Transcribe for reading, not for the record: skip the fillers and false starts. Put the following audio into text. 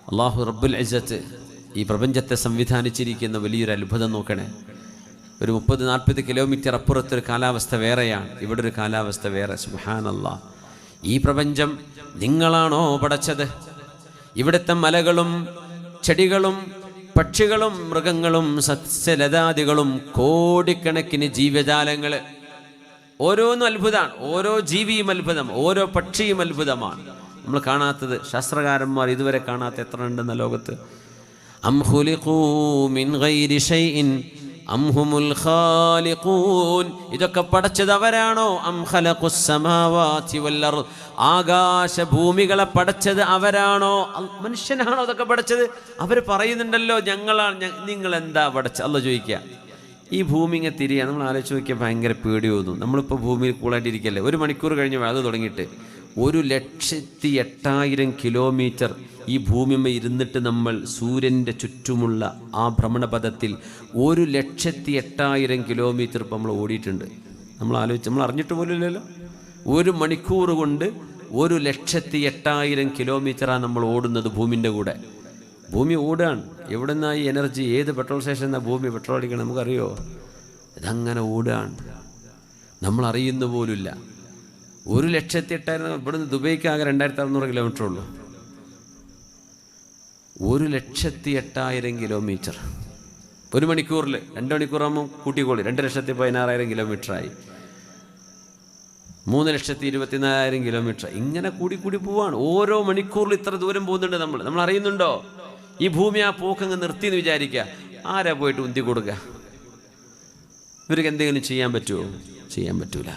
അള്ളാഹു റബ്ബുൽ ഇസ്സത്ത് ഈ പ്രപഞ്ചത്തെ സംവിധാനിച്ചിരിക്കുന്ന വലിയൊരു അത്ഭുതം നോക്കണേ. ഒരു 30-40 കിലോമീറ്റർ അപ്പുറത്തൊരു കാലാവസ്ഥ വേറെയാണ്, ഇവിടെ ഒരു കാലാവസ്ഥ വേറെ. സുബ്ഹാനല്ലാഹ്. ഈ പ്രപഞ്ചം നിങ്ങളാണോ പടച്ചത്? ഇവിടുത്തെ മലകളും ചെടികളും പക്ഷികളും മൃഗങ്ങളും സസ്യലതാദികളും കോടിക്കണക്കിന് ജീവജാലങ്ങൾ, ഓരോന്നും അത്ഭുതമാണ്. ഓരോ ജീവിയും അത്ഭുതം, ഓരോ പക്ഷിയും അത്ഭുതമാണ്. നമ്മൾ കാണാത്തത്, ശാസ്ത്രകാരന്മാർ ഇതുവരെ കാണാത്ത എത്ര ഉണ്ടെന്ന ലോകത്ത്. അം ഖുലിഖൂ മിൻ ഗൈരി ഷൈഇൻ അം ഹുമുൽ ഖാലിഖൂൻ. ഇതൊക്കെ പടച്ചത് അവരാണോ? അം ഖലഖുസ് സമാവാതി വൽ അർദ്. ആകാശഭൂമികളെ പടച്ചത് അവരാണോ? മനുഷ്യനാണോ ഇതൊക്കെ പടച്ചത്? അവർ പറയുന്നുണ്ടല്ലോ ഞങ്ങളാണ്. നിങ്ങൾ എന്താ പടച്ചത്? അല്ലാഹ് ചോദിക്കുക. ഈ ഭൂമി ഇങ്ങനെ തിരിയാ, നമ്മൾ ആലോചിച്ച് നോക്കിയാൽ ഭയങ്കര പേടി തോന്നും. നമ്മളിപ്പോൾ ഭൂമിയിൽ കൂളായിട്ടിരിക്കല്ലേ. 1 മണിക്കൂർ കഴിഞ്ഞ് അത് തുടങ്ങിയിട്ട് 1,08,000 കിലോമീറ്റർ ഈ ഭൂമിമ ഇരുന്നിട്ട് നമ്മൾ സൂര്യൻ്റെ ചുറ്റുമുള്ള ആ ഭ്രമണപഥത്തിൽ 1,08,000 കിലോമീറ്റർ ഇപ്പം നമ്മൾ ഓടിയിട്ടുണ്ട്. നമ്മൾ അറിഞ്ഞിട്ട് പോലുമില്ലല്ലോ. 1 മണിക്കൂർ കൊണ്ട് 1,08,000 കിലോമീറ്ററാണ് നമ്മൾ ഓടുന്നത് ഭൂമിൻ്റെ കൂടെ. ഭൂമി ഓടുകയാണ്. എവിടെ നിന്നാണ് ഈ എനർജി? ഏത് പെട്രോൾ സ്റ്റേഷനിൽ നിന്നാണ് ഭൂമി പെട്രോൾ അടിക്കണം നമുക്കറിയോ? ഇതങ്ങനെ ഓടുകയാണ്, നമ്മൾ അറിയുന്ന പോലുമില്ല. 1,08,000. ഇവിടുന്ന് ദുബൈക്ക് ആകെ 2,600 കിലോമീറ്റർ ഉള്ളൂ. 1,08,000 കിലോമീറ്റർ 1 മണിക്കൂറിൽ. 2 മണിക്കൂറാകുമ്പോൾ കൂട്ടിക്കോളി, 2,16,000 കിലോമീറ്ററായി. 3,24,000 കിലോമീറ്റർ. ഇങ്ങനെ കൂടി പോവാണ്. ഓരോ മണിക്കൂറിൽ ഇത്ര ദൂരം പോകുന്നുണ്ട്. നമ്മൾ അറിയുന്നുണ്ടോ? ഈ ഭൂമി ആ പോക്കങ്ങ് നിർത്തിയെന്ന് വിചാരിക്കുക. ആരാ പോയിട്ട് ഉന്തി കൊടുക്കുക? ഇവർക്ക് എന്തെങ്കിലും ചെയ്യാൻ പറ്റുമോ? ചെയ്യാൻ പറ്റൂല.